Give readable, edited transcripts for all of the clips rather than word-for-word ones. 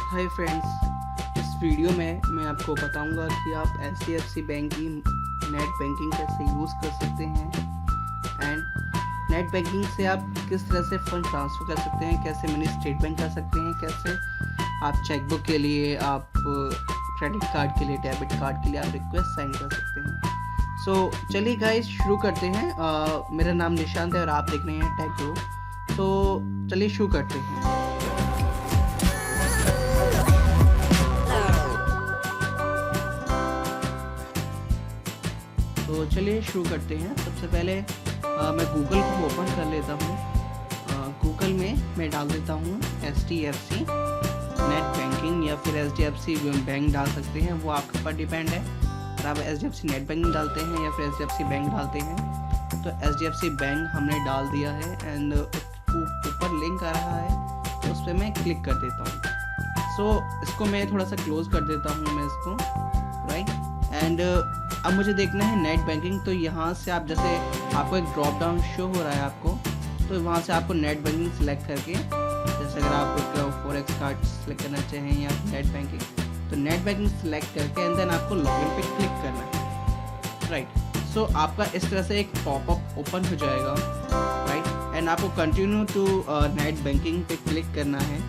Hi friends, इस video में मैं आपको बताऊंगा कि आप HDFC बैंक की नेट बैंकिंग कैसे यूज़ कर सकते हैं एंड नेट बैंकिंग से आप किस तरह से फ़ंड ट्रांसफ़र कर सकते हैं, कैसे मिनी स्टेटमेंट कर सकते हैं, कैसे आप चेकबुक के लिए, आप क्रेडिट कार्ड के लिए, डेबिट कार्ड के लिए आप रिक्वेस्ट साइन कर सकते हैं। सो चलिए गाइस शुरू करते हैं। मेरा नाम निशांत है और आप देख रहे हैं टेक ग्रो। तो चलिए शुरू करते हैं। तो चलिए शुरू करते हैं। सबसे पहले मैं गूगल को ओपन कर लेता हूँ। गूगल में मैं डाल देता हूँ HDFC नेट बैंकिंग या फिर HDFC बैंक डाल सकते हैं, वो आपके ऊपर डिपेंड है। अगर आप HDFC नेट बैंकिंग डालते हैं या फिर HDFC बैंक डालते हैं तो HDFC बैंक हमने डाल दिया है एंड ऊपर लिंक आ रहा है तो उस पर मैं क्लिक कर देता हूँ। सो इसको मैं थोड़ा सा क्लोज कर देता हूँ मैं इसको, राइट। एंड अब मुझे देखना है नेट बैंकिंग। तो यहाँ से आप जैसे आपको एक ड्रॉप डाउन शो हो रहा है आपको, तो वहाँ से आपको नेट बैंकिंग सेलेक्ट करके, जैसे अगर आप एक फॉरेक्स कार्ड सेलेक्ट करना चाहें या नेट बैंकिंग, तो नेट बैंकिंग सेलेक्ट करके एंड देन आपको लॉगिन पे क्लिक करना है, राइट। सो आपका इस तरह से एक पॉपअप ओपन हो जाएगा, राइट। एंड आपको कंटिन्यू टू नेट बैंकिंग पे क्लिक करना है।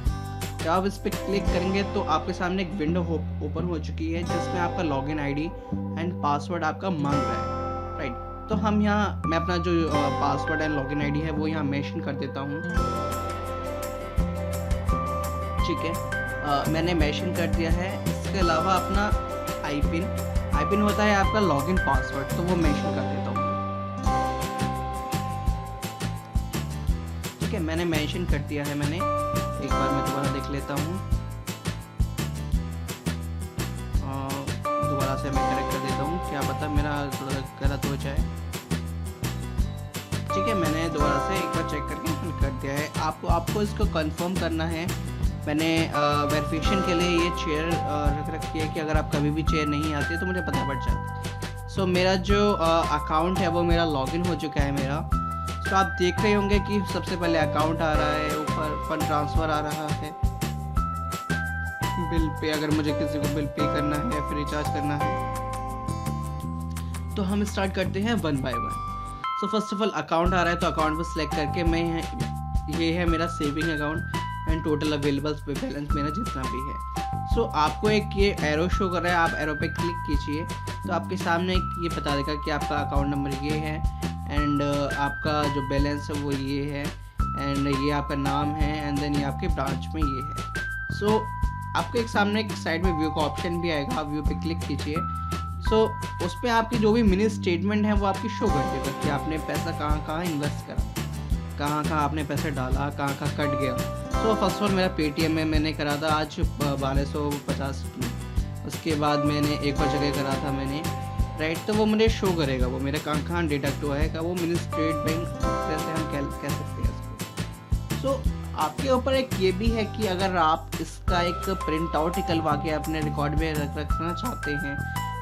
जब आप इस पर क्लिक करेंगे तो आपके सामने एक विंडो ओपन हो चुकी है जिसमें आपका लॉगिन आईडी एंड पासवर्ड आपका मांग रहा है, राइट। तो हम यहाँ, मैं अपना जो पासवर्ड एंड लॉगिन आईडी है वो यहाँ मेंशन कर देता हूँ, ठीक है। मैंने मेंशन कर दिया है। इसके अलावा अपना आईपिन होता है आपका लॉगिन पासवर्ड, तो वो मेंशन कर देता हूँ, ठीक है। मैंने मेंशन कर दिया है। मैंने एक बार मैं दोबारा देख लेता हूँ, दोबारा से मैं करेक्ट कर देता हूँ, क्या पता मेरा थोड़ा गलत हो जाए, ठीक है। मैंने दोबारा से एक बार चेक करके कर दिया है। आपको इसको कंफर्म करना है। मैंने वेरिफिकेशन के लिए ये चेयर रख रखी है कि अगर आप कभी भी चेयर नहीं आती है तो मुझे पता पड़ जाता। सो मेरा जो अकाउंट है वो मेरा लॉगिन हो चुका है मेरा। तो आप देख रहे होंगे कि सबसे पहले अकाउंट आ रहा है, ऊपर फंड ट्रांसफ़र आ रहा है, बिल पे, अगर मुझे किसी को बिल पे करना है या फिर रिचार्ज करना है। तो हम स्टार्ट करते हैं one by one. So first of all account आ रहा है तो अकाउंट को सिलेक्ट करके मैं, ये है मेरा saving account and total available balance मेरा जितना भी है। सो आपको एक ये एरो शो कर रहा है, आप एरो पे क्लिक कीजिए तो आपके सामने ये बता देगा कि आपका अकाउंट नंबर ये है एंड आपका जो बैलेंस है वो ये है एंड ये आपका नाम है एंड देन ये आपके ब्रांच में ये है। सो आपको एक सामने एक साइड में व्यू का ऑप्शन भी आएगा, व्यू पे क्लिक कीजिए। सो उस पर आपकी जो भी मिनी स्टेटमेंट है वो आपकी शो कर देगा कि आपने पैसा कहाँ कहाँ इन्वेस्ट करा, कहाँ कहाँ आपने पैसा डाला, कहाँ कहाँ कट गया। सो फर्स्ट ऑफ ऑल मेरा पेटीएम में मैंने करा था आज 1250 की, उसके बाद मैंने एक और जगह करा था मैंने, राइट। तो वो मुझे शो करेगा वो मेरे कहाँ डिडक्ट हुआ है, वो मिनी स्टेटमेंट जैसे हम कह सकते हैं इसको। सो आपके ऊपर एक ये भी है कि अगर आप इसका एक प्रिंट आउट निकलवा के अपने रिकॉर्ड में रखना चाहते हैं,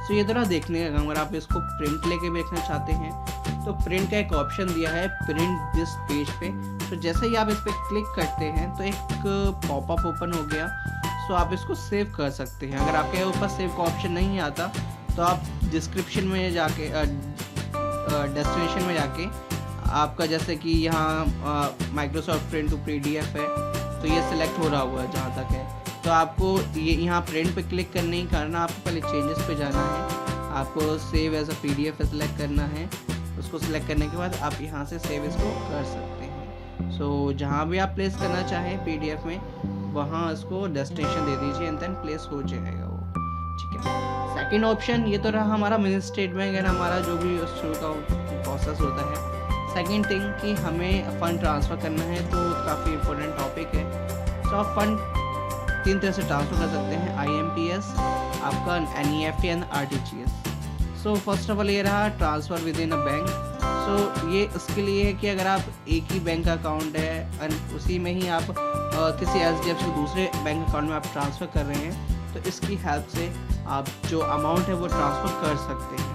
तो ये तरह देखने का, अगर आप इसको प्रिंट लेके भी रखना चाहते हैं तो प्रिंट का एक ऑप्शन दिया है प्रिंट दिस पेज पे। तो जैसे ही आप इस पर क्लिक करते हैं तो एक पॉपअप ओपन हो गया। सो आप इसको सेव कर सकते हैं। अगर आपके ऊपर सेव का ऑप्शन नहीं आता तो आप डिस्क्रिप्शन में जाके, डेस्टिनेशन में जाके, आपका जैसे कि यहाँ माइक्रोसॉफ्ट प्रिंट टू PDF है तो ये सिलेक्ट हो रहा हुआ है जहाँ तक है, तो आपको ये यहाँ प्रिंट पे क्लिक करने ही करना, आपको पहले चेंजेस पे जाना है, आपको save as a PDF select करना है। उसको सिलेक्ट करने के बाद आप यहाँ से सेव इसको कर सकते हैं। सो जहाँ भी आप प्लेस करना चाहें PDF में वहाँ इसको डेस्टिनेशन दे दीजिए एंड देन प्लेस हो जाएगा वो, ठीक है। सेकंड ऑप्शन ये तो रहा हमारा मिनी स्टेटमेंट एंड हमारा जो भी शुरू का प्रोसेस होता है। सेकंड थिंग कि हमें फ़ंड ट्रांसफ़र करना है तो काफ़ी इंपॉर्टेंट टॉपिक है। तो आप फंड 3 तरह से ट्रांसफ़र कर सकते हैं, IMPS, आपका NEFT and RTGS। So first of all ये रहा transfer within a bank. So ये उसके लिए है कि अगर आप एक ही बैंक अकाउंट है एंड उसी में ही आप किसी HDFC दूसरे बैंक अकाउंट में आप ट्रांसफ़र कर रहे हैं तो इसकी हेल्प से आप जो अमाउंट है वो ट्रांसफ़र कर सकते हैं,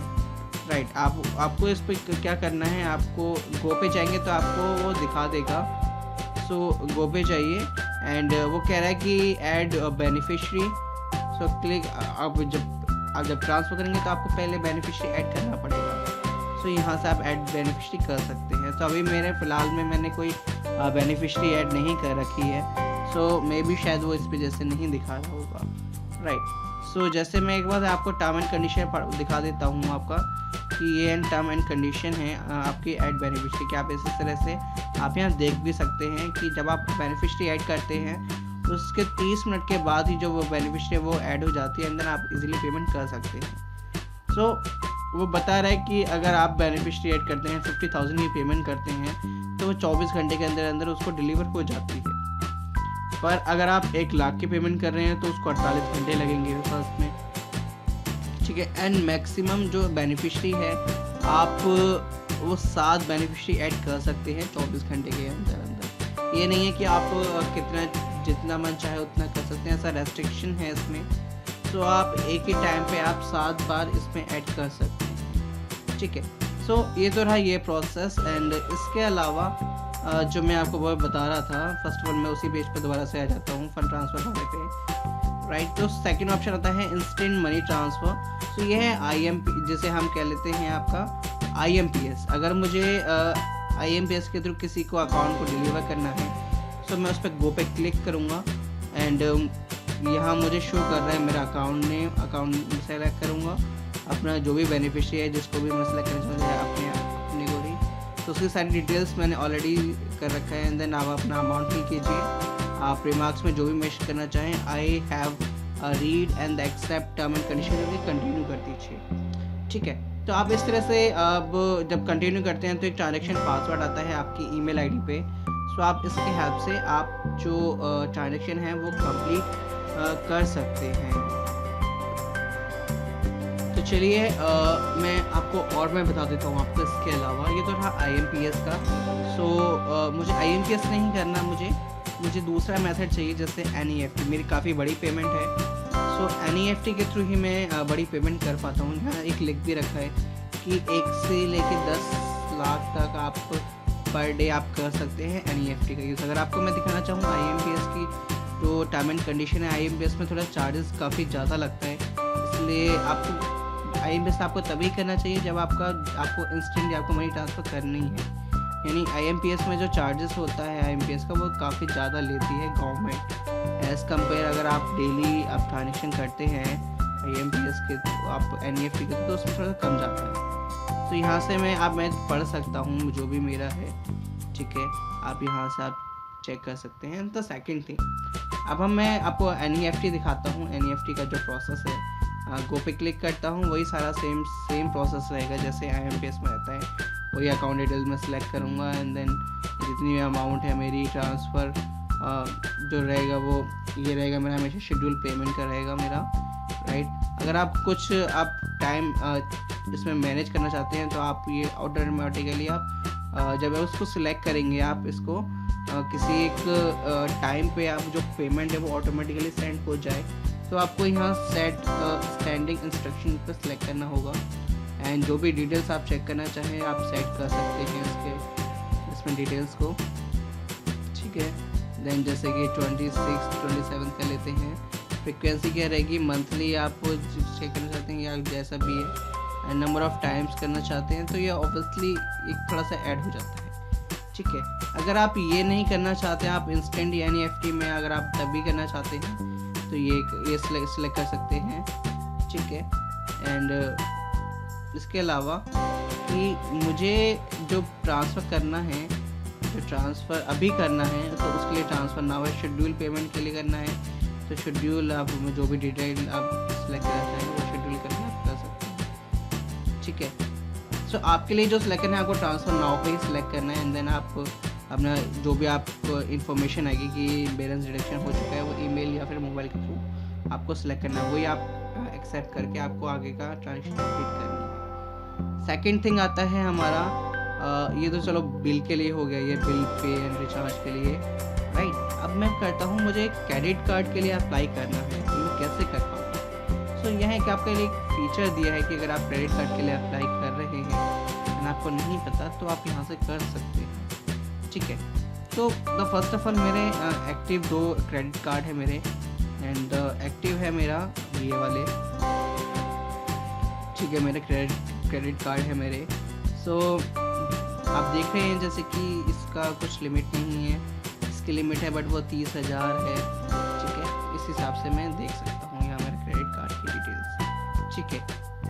राइट। आपको इस पर क्या करना है, आपको गो पे जाएंगे तो आपको वो दिखा देगा। सो गो पे जाइए एंड वो कह रहा है कि ऐड बेनिफिशरी। सो क्लिक, अब जब ट्रांसफ़र करेंगे तो आपको पहले बेनिफिशरी ऐड करना पड़ेगा। सो यहाँ से आप ऐड बेनिफिशरी कर सकते हैं। तो अभी मेरे फ़िलहाल में मैंने कोई बेनिफिशरी ऐड नहीं कर रखी है, सो मे बी शायद वो इस वजह से नहीं दिखा रहा होगा, राइट। सो जैसे मैं एक बार आपको टर्म एंड कंडीशन दिखा देता हूँ आपका कि ये टर्म एंड कंडीशन है आपकी ऐड बेनिफिशरी की। आप इस तरह से आप यहाँ देख भी सकते हैं कि जब आप बेनिफिशरी ऐड करते हैं उसके 30 मिनट के बाद ही जो वो बेनिफिशरी वो ऐड हो जाती है, एंड देन आप इजीली पेमेंट कर सकते हैं। सो वो बता रहा है कि अगर आप बेनिफिशरी ऐड करते हैं 50,000 की पेमेंट करते हैं तो वो 24 घंटे के अंदर अंदर उसको डिलीवर हो जाती है। पर अगर आप 1 लाख की पेमेंट कर रहे हैं तो उसको 48 घंटे लगेंगे फर्स्ट में, ठीक है। एंड मैक्सिमम जो बेनिफिशरी है आप वो 7 बेनिफिशरी ऐड कर सकते हैं 24 घंटे के अंदर अंदर। ये नहीं है कि आप जितना मन चाहे उतना कर सकते हैं, ऐसा रेस्ट्रिक्शन है इसमें। तो आप एक ही टाइम पे आप 7 बार इसमें ऐड कर सकते हैं, ठीक है। सो ये तो रहा ये प्रोसेस। एंड इसके अलावा जो मैं आपको वो बता रहा था, फर्स्ट ऑफ ऑल मैं उसी पेज पे दोबारा से आ जाता हूँ फंड ट्रांसफ़र वाले पे, राइट। तो सेकंड ऑप्शन आता है इंस्टेंट मनी ट्रांसफ़र। सो ये है IMP, जिसे हम कह लेते हैं आपका IMPS। अगर मुझे IMPS के थ्रू किसी को अकाउंट को डिलीवर करना है तो मैं उस पर गो पे क्लिक करूँगा एंड यहाँ मुझे शो कर रहा है मेरा अकाउंट नेम, अकाउंट सेलेक्ट करूँगा, अपना जो भी बेनिफिशरी है जिसको भी मैं सेलेक्ट करना चाहूँगा अपनी गोरी, तो उसकी सारी डिटेल्स मैंने ऑलरेडी कर रखा है। एंड देन आप अपना अमाउंट फिल कीजिए, आप रिमार्क्स में जो भी मेंशन करना चाहें I have read and accept term and condition करके कंटिन्यू कर दीजिए, ठीक है। तो आप इस तरह से अब जब कंटिन्यू करते हैं तो एक ट्रांजेक्शन पासवर्ड आता है आपकी ईमेल आईडी पे। सो आप इसके हेल्प से आप जो ट्रांजेक्शन है वो कंप्लीट कर सकते हैं। तो चलिए मैं आपको और मैं बता देता हूँ आपको इसके अलावा। ये तो रहा IMPS का। सो मुझे IMPS नहीं करना, मुझे दूसरा मेथड चाहिए जैसे NEFT। मेरी काफ़ी बड़ी पेमेंट है, सो NEFT के थ्रू ही मैं बड़ी पेमेंट कर पाता हूँ। यहाँ एक लिख भी रखा है कि 1 से लेकर 10 लाख तक आप पर डे आप कर सकते हैं NEFT का यूज़। अगर आपको मैं दिखाना चाहूँ IMPS की जो टर्म एंड कंडीशन है, IMPS में थोड़ा चार्जेस काफ़ी ज़्यादा लगता है, इसलिए आपको IMPS आपको तभी करना चाहिए जब आपको इंस्टेंटली आपको मनी ट्रांसफ़र करनी है। यानी IMPS में जो चार्जेस होता है IMPS का वो काफ़ी ज़्यादा लेती है गवर्नमेंट एज़ कम्पेयर अगर आप डेली आप ट्रांजेक्शन करते हैं IMPS के आप NEFT के तो उसमें थोड़ा कम जाता है। तो यहाँ से मैं पढ़ सकता हूँ जो भी मेरा है, ठीक है। आप यहाँ से आप चेक कर सकते हैं। द सेकंड थिंग, अब मैं आपको NEFT दिखाता हूँ। NEFT का जो प्रोसेस है, गो पे क्लिक करता हूँ, वही सारा सेम प्रोसेस रहेगा जैसे IMPS में रहता है। वही अकाउंट डिटेल्स में सेलेक्ट करूँगा एंड देन जितनी अमाउंट है मेरी ट्रांसफ़र जो रहेगा वो ये रहेगा मेरा, हमेशा शेड्यूल पेमेंट का रहेगा मेरा, राइट। अगर आप कुछ आप टाइम इसमें मैनेज करना चाहते हैं तो आप ये ऑटोमेटिकली आप जब आप उसको सिलेक्ट करेंगे, आप इसको किसी एक टाइम पे आप जो पेमेंट है वो ऑटोमेटिकली सेंड हो जाए, तो आपको यहाँ सेट स्टैंडिंग इंस्ट्रक्शन पर सिलेक्ट करना होगा एंड जो भी डिटेल्स आप चेक करना चाहें आप सेट कर सकते हैं इसमें डिटेल्स को, ठीक है। देन जैसे कि 27 का लेते हैं। फ्रीक्वेंसी क्या रहेगी, मंथली आप चेक करना चाहते हैं या जैसा भी है, एंड नंबर ऑफ़ टाइम्स करना चाहते हैं तो ये ऑब्वियसली एक थोड़ा सा ऐड हो जाता है, ठीक है। अगर आप ये नहीं करना चाहते हैं, आप इंस्टेंट NEFT में अगर आप तभी करना चाहते हैं तो ये सिलेक्ट कर सकते हैं, ठीक है। एंड इसके अलावा कि मुझे जो ट्रांसफ़र करना है, जो ट्रांसफ़र अभी करना है तो उसके लिए ट्रांसफ़र नाउ है, शेड्यूल पेमेंट के लिए करना है तो शेड्यूल आप जो भी डिटेल आप सिलेक्ट करना चाहें वो शेड्यूल करके आप कर सकते हैं, ठीक है। सो आपके लिए जो सिलेक्ट करना है आपको ट्रांसफ़र नाउ पे ही सिलेक्ट करना है एंड देन आप अपना जो भी आपको इन्फॉर्मेशन आएगी कि बैलेंस डिडक्शन हो चुका है वो ईमेल या फिर मोबाइल के थ्रू आपको सिलेक्ट करना है, वही आप एक्सेप्ट करके आपको आगे का ट्रांजेक्शन कंप्लीट करनी है। सेकंड थिंग आता है हमारा ये तो चलो बिल के लिए हो गया, ये बिल पे एंड रिचार्ज के लिए, राइट। अब मैं करता हूँ मुझे क्रेडिट कार्ड के लिए अप्लाई करना है, तो मैं कैसे कर पाऊँगा। सो यह है कि आपके लिए एक फीचर दिया है कि अगर आप क्रेडिट कार्ड के लिए अप्लाई कर रहे हैं और आपको नहीं पता तो आप यहाँ से कर सकते हैं, ठीक है। तो द फर्स्ट ऑफ ऑल मेरे एक्टिव 2 क्रेडिट कार्ड है मेरे, एंड एक्टिव है मेरा ये वाले, ठीक है, मेरे क्रेडिट कार्ड है मेरे। सो आप देख रहे हैं जैसे कि इसका कुछ लिमिट नहीं है, इसकी लिमिट है बट वो 30,000 है, ठीक है। इस हिसाब से मैं देख सकता हूँ यहाँ मेरे क्रेडिट कार्ड की डिटेल्स, ठीक है।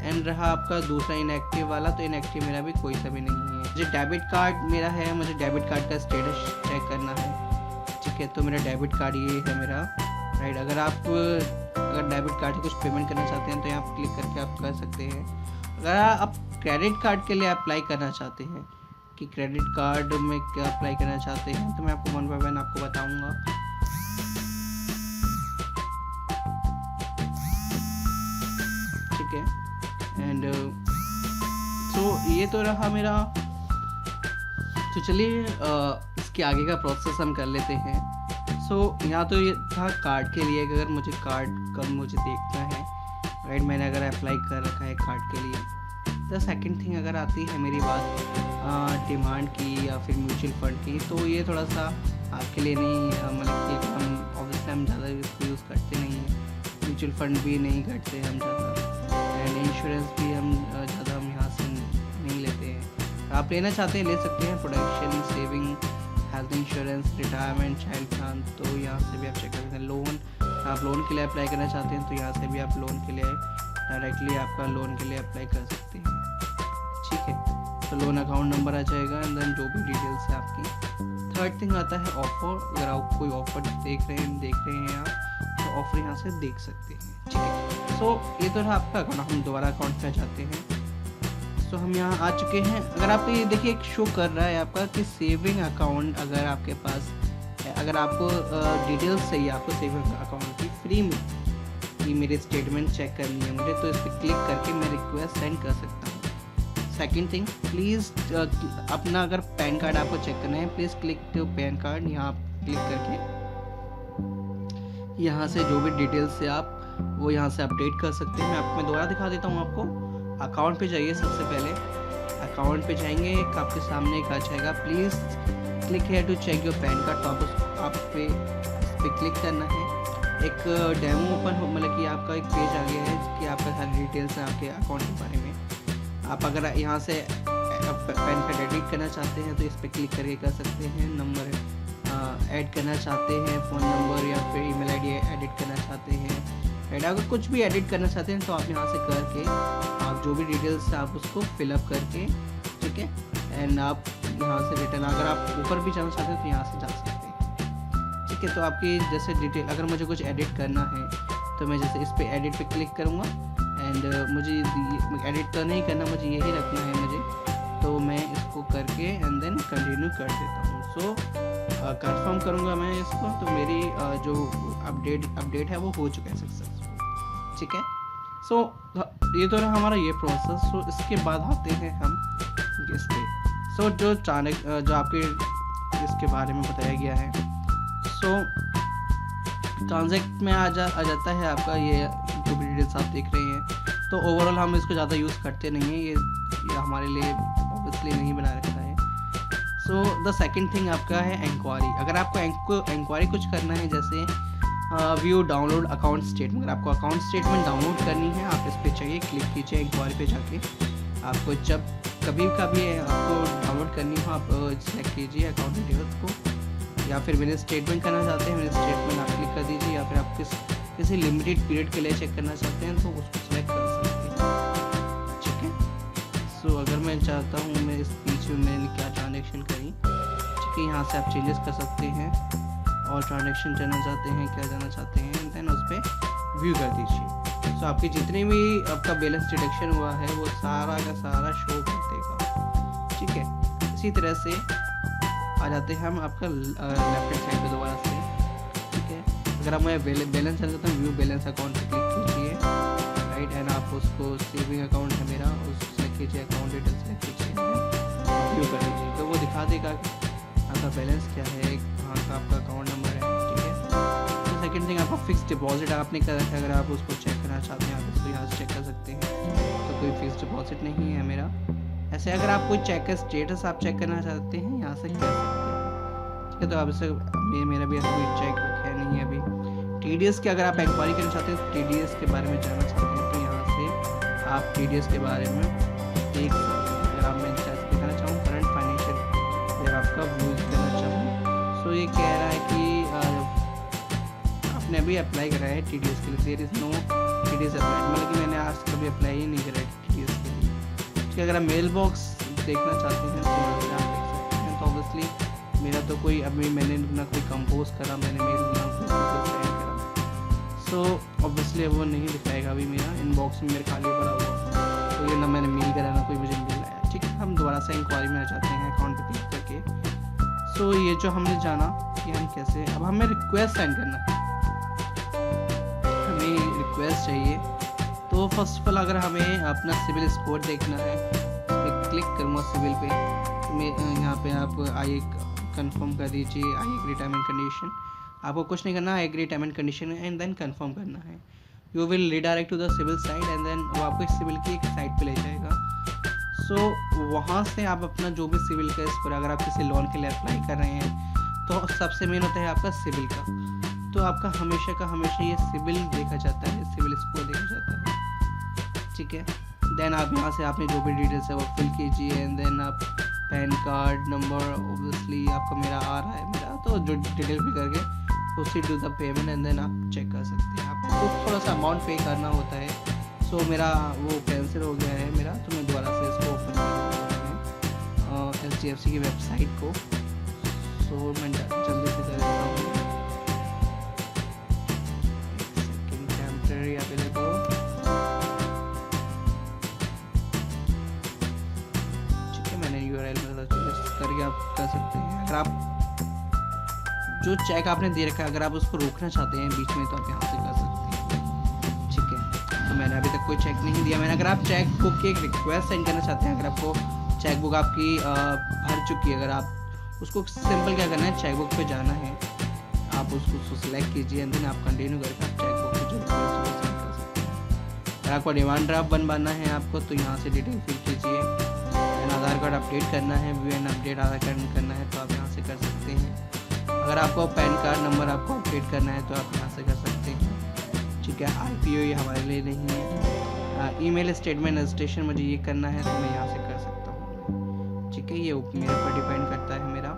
एंड रहा आपका दूसरा इनएक्टिव वाला, तो इनएक्टिव मेरा भी कोई सा भी नहीं है। मुझे डेबिट कार्ड मेरा है, मुझे डेबिट कार्ड का स्टेटस चेक करना है, ठीक है। तो मेरा डेबिट कार्ड ये है मेरा, राइट। अगर डेबिट कार्ड से कुछ पेमेंट करना चाहते हैं तो यहाँ क्लिक करके आप कर सकते हैं। अगर आप क्रेडिट कार्ड के लिए अप्लाई करना चाहते हैं कि क्रेडिट कार्ड में क्या अप्लाई करना चाहते हैं, तो मैं आपको 1 बाय 1 आपको बताऊंगा। ठीक है, एंड तो ये तो रहा मेरा। तो चलिए इसके आगे का प्रोसेस हम कर लेते हैं। सो यहाँ तो ये था कार्ड के लिए, अगर मुझे कार्ड कब मुझे देखना है, राइट, मैंने अगर अप्लाई कर रखा है कार्ड के लिए। द सेकंड थिंग अगर आती है मेरी बात डिमांड की या फिर म्यूचुअल फंड की, तो ये थोड़ा सा आपके लिए नहीं, मतलब कि हम ऑब्वियसली हम ज़्यादा इसको यूज़ करते नहीं हैं, म्यूचुअल फंड भी नहीं करते हम ज़्यादा, एंड इंश्योरेंस भी हम ज़्यादा हम यहाँ से नहीं लेते हैं। आप लेना चाहते हैं ले सकते हैं, production, saving, health insurance, retirement, child plan, तो यहाँ से भी आप चेक कर सकते हैं। लोन, आप लोन के लिए अप्लाई करना चाहते हैं तो यहाँ से भी आप लोन के लिए डायरेक्टली आपका लोन के लिए अप्लाई कर सकते हैं, ठीक है। तो लोन अकाउंट नंबर आ जाएगा, एंड देन जो भी डिटेल्स है आपकी। थर्ड थिंग आता है ऑफर। अगर आप कोई ऑफर देख रहे हैं आप, तो ऑफर यहाँ से देख सकते हैं, ठीक है। सो ये तो रहा आपका अकाउंट। हम दोबारा अकाउंट पे जाते हैं। सो हम यहाँ आ चुके हैं। अगर आप ये देखिए एक शो कर रहा है आपका कि सेविंग अकाउंट अगर आपके पास है, अगर आपको डिटेल्स चाहिए आपको सेविंग अकाउंट की फ्री में कि मेरे स्टेटमेंट चेक करनी है मुझे, तो इस पर क्लिक करके मैं रिक्वेस्ट सेंड कर सकता हूँ। सेकंड थिंग, प्लीज़ अपना अगर पैन कार्ड आपको चेक करना है, please click to PAN card. यहाँ क्लिक करके यहाँ से जो भी डिटेल्स है आप वो यहाँ से अपडेट कर सकते हैं। मैं दोबारा दिखा देता हूँ आपको। अकाउंट पे जाइए, सबसे पहले अकाउंट पे जाएंगे, एक आपके सामने एक आ जाएगा, please click here to check your PAN card. तो आप पे इस पर क्लिक करना है। एक डेमो ओपन हो, मतलब कि आपका एक पेज आ गया है कि आपका सारी डिटेल्स है आपके अकाउंट के बारे में। आप अगर यहाँ से पैन कार्ड एडिट करना चाहते हैं तो इस पर क्लिक करके कर सकते हैं। नंबर ऐड करना चाहते हैं, फ़ोन नंबर या फिर ईमेल आईडी एडिट करना चाहते हैं, राइट। अगर कुछ भी एडिट करना चाहते हैं तो आप यहाँ से करके आप जो भी डिटेल्स है आप उसको फिलअप करके, ठीक है, एंड आप यहाँ से रिटर्न, अगर आप ऊपर भी जाना चाहते हैं तो यहाँ से जा सकते हैं, ठीक है। तो आपकी जैसे डिटेल, अगर मुझे कुछ एडिट करना है तो मैं जैसे इस पर एडिट पे क्लिक करूँगा, एंड मुझे एडिट तो नहीं करना, मुझे यही रखना है मुझे, तो मैं इसको करके एंड देन कंटिन्यू कर देता हूँ। सो कंफर्म करूँगा मैं इसको, तो मेरी जो अपडेट है वो हो चुका है सक्सेसफुल, ठीक है। सो ये तो रहा हमारा ये प्रोसेस। सो इसके बाद आते हैं हम इस पे। सो जो आपके इसके बारे में बताया गया है, सो ट्रांजैक्ट में आ जाता है आपका ये जो भी डिटेल्स आप देख रहे हैं। तो ओवरऑल हम इसको ज़्यादा यूज़ करते नहीं हैं, ये हमारे लिए ऑब्वियसली नहीं बना रखा है। सो द सेकंड थिंग आपका है इंक्वायरी। अगर आपको इंक्वायरी कुछ करना है, जैसे व्यू डाउनलोड अकाउंट स्टेटमेंट, अगर आपको अकाउंट स्टेटमेंट डाउनलोड करनी है, आप इस पर चाहिए, क्लिक कीजिए इंक्वायरी पे जाके। आपको जब कभी आपको डाउनलोड करनी हो, आप सेलेक्ट कीजिए अकाउंट डिटेल्स को, या फिर मेरे स्टेटमेंट करना चाहते हैं, मेरे स्टेटमेंट आप क्लिक कर दीजिए, या फिर आप किसी लिमिटेड पीरियड के लिए चेक करना चाहते हैं तो उसको सेलेक्ट कर सकते हैं, ठीक है। सो अगर मैं चाहता हूँ मैं इस बीच में मैंने क्या ट्रांजेक्शन करी, ठीक है, यहाँ से आप चेंजेस कर सकते हैं और ट्रांजेक्शन जाना चाहते हैं, क्या जाना चाहते हैं, देन उस पर व्यू कर दीजिए। सो आपके जितने भी आपका बैलेंस डिडक्शन हुआ है वो सारा का सारा शो कर देगा, ठीक है। इसी तरह से आ जाते हैं हम आपका लेफ्ट हैंड साइड पे दोबारा से, ठीक है। अगर आप मैं बैलेंस चल जाता हूँ, व्यू बैलेंस अकाउंट पे क्लिक कीजिए, राइट, एंड आप उसको सेविंग अकाउंट है मेरा, उसको सेलेक्ट कीजिए, अकाउंट डिटेल्स सेलेक्ट कीजिए, व्यू कर दीजिए, तो वो दिखा देगा आपका बैलेंस क्या है, कहाँ का आपका अकाउंट नंबर है, ठीक है। तो सेकंड थिंग आपका फिक्स डिपॉजिट आपने कर रखा है, अगर आप उसको चेक करना चाहते हैं आप उसको यहाँ से चेक कर सकते हैं। तो कोई फिक्स डिपॉजिट नहीं है मेरा। ऐसे अगर आप कोई चेक का स्टेटस आप चेक करना चाहते हैं, यहाँ से कर सकते हैं, है। तो अब इसे मेरा भी अभी चेक है नहीं है अभी। TDS की अगर आप इंक्वायरी करना चाहते हैं, TDS के बारे में जानना चाहते हैं, तो यहाँ से आप TDS के बारे में देख सकते हैं। अगर आप मैं दिखाना चाहूँ करंट फाइनेंशियल ईयर आपका व्यूज करना चाहूँ, सो ये कह रहा है कि आपने अभी अप्लाई करा है TDS के लिए, there is no TDS apply, मतलब कि मैंने आज कभी अप्लाई ही नहीं करा है TDS के लिए। ठीक है, अगर आप मेल बॉक्स देखना चाहते हैं तो आप देख सकते हैं। तो ऑब्वियसली मेरा तो कोई अभी मैंने ना कोई कंपोज करा, मैंने मेल ना सेंड करा, सो ऑब्वियसली वो नहीं दिखाएगा अभी मेरा इनबॉक्स में मेरे खाली पड़ा हुआ, तो ये ना मैंने मेल करा ना कोई मुझे मिल आया। ठीक है, हम दोबारा से इंक्वायरी में आ जाते हैं अकाउंट पे क्लिक करके। सो ये जो हमने जाना कि हम कैसे, अब हमें रिक्वेस्ट सेंड करना, हमें रिक्वेस्ट चाहिए। तो फर्स्ट ऑफ ऑल अगर हमें अपना सिविल स्कोर देखना है, मैं क्लिक करूँगा सिविल पे, तो मैं यहाँ पे आप आई कंफर्म कर दीजिए, I agree term and condition. आपको कुछ नहीं करना, I agree term and condition and then confirm करना है। You will redirect to the CIBIL site and then वो आपको सिविल की एक साइट पे ले जाएगा। सो वहाँ से आप अपना जो भी सिविल का स्कोर, अगर आप किसी लोन के लिए अप्लाई कर रहे हैं तो सबसे मेन होता है आपका सिविल का, तो आपका हमेशा का हमेशा ये सिविल देखा जाता है, सिविल स्कोर देखा जाता है। ठीक है, देन आप यहाँ से आपने जो भी डिटेल्स है वो फिल कीजिए एंड देन आप पैन कार्ड नंबर, ऑब्वियसली आपका मेरा आ रहा है मेरा, तो जो डिटेल भी करके proceed to the payment and then आप चेक कर सकते हैं। आपको थोड़ा सा अमाउंट पे करना होता है, सो मेरा वो कैंसिल हो गया है मेरा, तो मैं दोबारा से इसको ओपन करता हूँ HDFC की वेबसाइट को। सो मैं जल्दी से कर देता हूँ, टेम्परेरी अवेलेबल। ठीक है, मैंने URL में करके आप कर सकते हैं। अगर आप जो चेक आपने दे रखा है अगर आप उसको रोकना चाहते हैं बीच में, तो आप यहाँ से कर सकते हैं। ठीक है, तो मैंने अभी तक कोई चेक नहीं दिया मैंने। अगर आप चेक बुक की एक रिक्वेस्ट सेंड करना चाहते हैं, अगर आपको चेक बुक आपकी भर चुकी है, अगर आप उसको सिंपल क्या करना है, चेक बुक पे जाना है, आप उसको सेलेक्ट कीजिए एंड देन आप कंटिन्यू करके आप चेक बुक की जो रिक्वेस्ट है वो सेंड कर सकते हैं। अगर आपको डिमांड ड्राफ्ट बनवाना है आपको, तो यहाँ से डिटेल फिल कीजिए, आधार कार्ड अपडेट करना है, view and update Aadhaar card करना है, तो आप यहाँ से कर सकते हैं। अगर आपको पैन कार्ड नंबर आपको अपडेट करना है तो आप यहाँ से कर सकते हैं। ठीक है, IPO ये हमारे लिए नहीं है। ईमेल स्टेटमेंट रजिस्ट्रेशन मुझे ये करना है तो मैं यहाँ से कर सकता हूँ। ठीक है, ये मेरे पर डिपेंड करता है मेरा।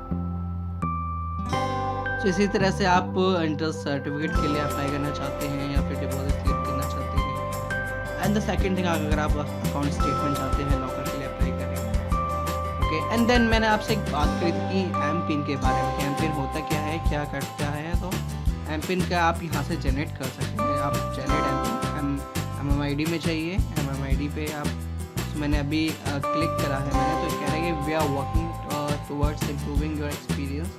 तो इसी तरह से आप इंटरेस्ट सर्टिफिकेट के लिए अप्लाई करना चाहते हैं या फिर डिपॉजिट क्लिक करना चाहते हैं। एंड द सेकेंड थिंग, अगर आप अकाउंट स्टेटमेंट चाहते हैं लॉकर के लिए अप्लाई करें। एंड देन मैंने आपसे एक बात करी थी कि एमपिन के बारे में, एमपिन होता क्या है, क्या करता है। तो एमपिन का आप यहाँ से जनरेट कर सकते हैं। आप जनरेट MMID में चाहिए, MMID पे आप, तो मैंने अभी क्लिक करा है मैंने, तो कह रहा है कि we are working towards improving your experience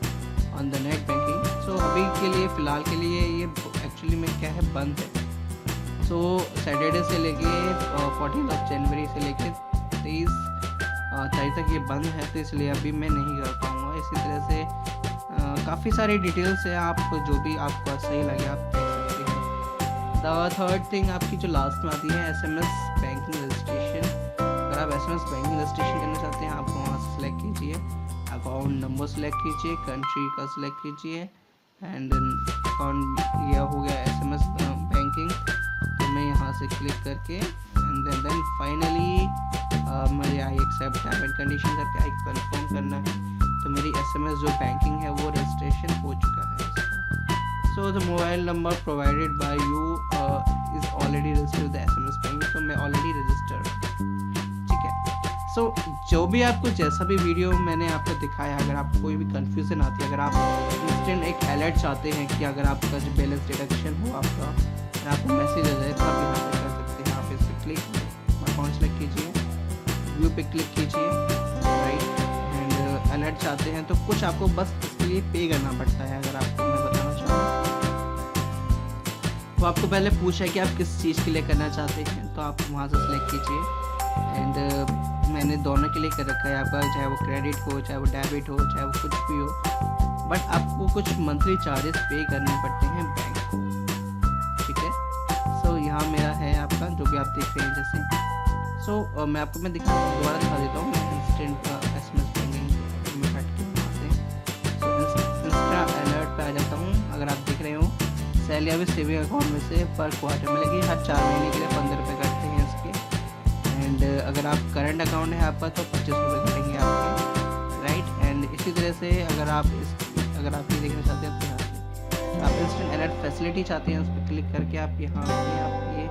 on the net banking. So अभी के लिए फ़िलहाल के लिए ये एक्चुअली में क्या है, बंद है। सो सैटरडे से लेके 14 जनवरी से लेके 23 तारीख तक ये बंद है, तो इसलिए अभी मैं नहीं कर पाऊँगा। इसी तरह से काफ़ी सारी डिटेल्स है, आप जो भी आपको सही लगे आप देख सकते हैं। द थर्ड थिंग आपकी जो लास्ट में आती है SMS बैंकिंग रजिस्ट्रेशन। अगर आप SMS बैंकिंग रजिस्ट्रेशन करना चाहते हैं, आप वहाँ से सिलेक्ट कीजिए, अकाउंट नंबर सेलेक्ट कीजिए, कंट्री का सिलेक्ट कीजिए एंड अकाउंट यह हो गया SMS बैंकिंग। तो मैं यहाँ से क्लिक करके एंड देन फाइनली मुझे I accept term and condition करके आई कंफर्म करना है। तो मेरी SMS जो बैंकिंग है वो रजिस्ट्रेशन हो चुका है इसका। So the mobile number provided by you is already registered the SMS banking, तो मैं ऑलरेडी रजिस्टर्ड। ठीक है, सो जो भी आपको जैसा भी वीडियो मैंने आपको दिखाया, अगर आपको कोई भी कंफ्यूजन आती है, अगर आप इंस्टेंट एक अलर्ट चाहते हैं कि अगर आपका जो बैलेंस डिडक्शन हो आपका, आपको मैसेज आ जाए, तो आप यहाँ पे कर सकते हैं। आप इस पर क्लिक अकाउंट सेलेक्ट कीजिए, व्यू पे क्लिक कीजिए, राइट, एंड अलर्ट चाहते हैं तो कुछ आपको बस इसके लिए पे करना पड़ता है। अगर आपको मैं बताना चाहूँ, वो आपको पहले पूछा है कि आप किस चीज़ के लिए करना चाहते हैं, तो आप वहाँ से सिलेक्ट कीजिए एंड मैंने दोनों के लिए कर रखा है आपका, चाहे वो क्रेडिट हो, चाहे वो डेबिट हो, चाहे वो कुछ भी हो, बट आपको कुछ मंथली चार्जेस पे करने पड़ते हैं बैंक को। ठीक है, सो यहाँ मेरा है आपका जो भी आप देख रहे हैं जैसे। सो मैं आपको दोबारा दिखा देता हूँ। इंस्टेंट SMS बैंकिंग में हट के वहाँ से, सो मैं अलर्ट पे आ जाता हूँ। अगर आप देख रहे हो सैलरी अभी सेविंग अकाउंट में से पर क्वार्टर मिलेगी, हर 4 महीने के लिए 15 रुपये कटते हैं इसके। एंड अगर आप करंट अकाउंट है आपका तो 25 रुपये कटेंगे आपके, राइट। एंड इसी तरह से अगर आप ये देखना चाहते हैं तो यहाँ से आप इंस्टेंट अलर्ट फैसिलिटी चाहते हैं, उस पर क्लिक करके आप यहाँ पे आप ये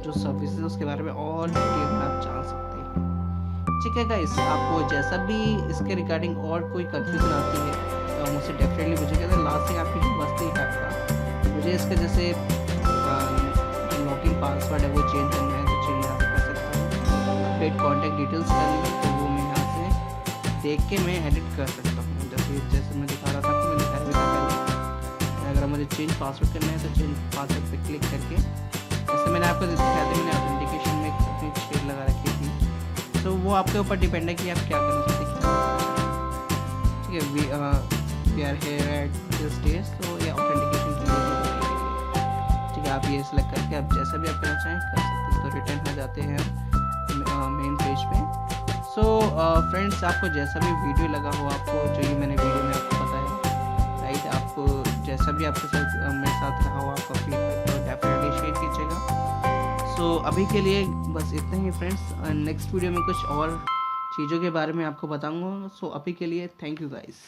जो सर्विसेज उसके बारे में और डिटेल में आप जान सकते हैं। ठीक है गाइस, आपको जैसा भी इसके रिगार्डिंग और कोई कंफ्यूजन आती है तो मुझसे डेफिनेटली पूछेगा। तो लास्ट थिंग आपकी जो मस्ती है आपका, मुझे इसका जैसे लॉगिन पासवर्ड है वो चेंज करना है तो चेंज यहाँ कर सकता हूँ। अपडेट कॉन्टैक्ट डिटेल्स करनी है तो वो मैं यहाँ से देख के मैं एडिट कर सकता हूँ। जैसे मैं दिखा रहा था आपको, मैं दिखाया भी था पहले। अगर मुझे चेंज पासवर्ड करना है तो चेंज पासवर्ड पे क्लिक करके, जैसे मैंने आपको दिखाया था, मैंने ऑथेंटिकेशन में अपनी शेड लगा रखी थी, तो वो आपके ऊपर डिपेंड है कि आप क्या करना चाहते हैं। ठीक है, we are here at this days, तो ये ऑथेंटिकेशन के लिए। ठीक है, आप ये सिलेक्ट करके आप जैसा भी आप करना चाहें कर सकते हैं। तो रिटर्न हो जाते हैं मेन पेज पे। सो फ्रेंड्स, आपको जैसा भी वीडियो लगा हो, आपको जो ये मैंने वीडियो में आपको बताया, राइट, आपको जैसा भी आपके साथ मेरे साथ रहा हो, आपका फीडबैक तो डेफिनेटली शेयर कीजिएगा। सो अभी के लिए बस इतना ही फ्रेंड्स, नेक्स्ट वीडियो में कुछ और चीज़ों के बारे में आपको बताऊंगा। सो अभी के लिए थैंक यू गाइस।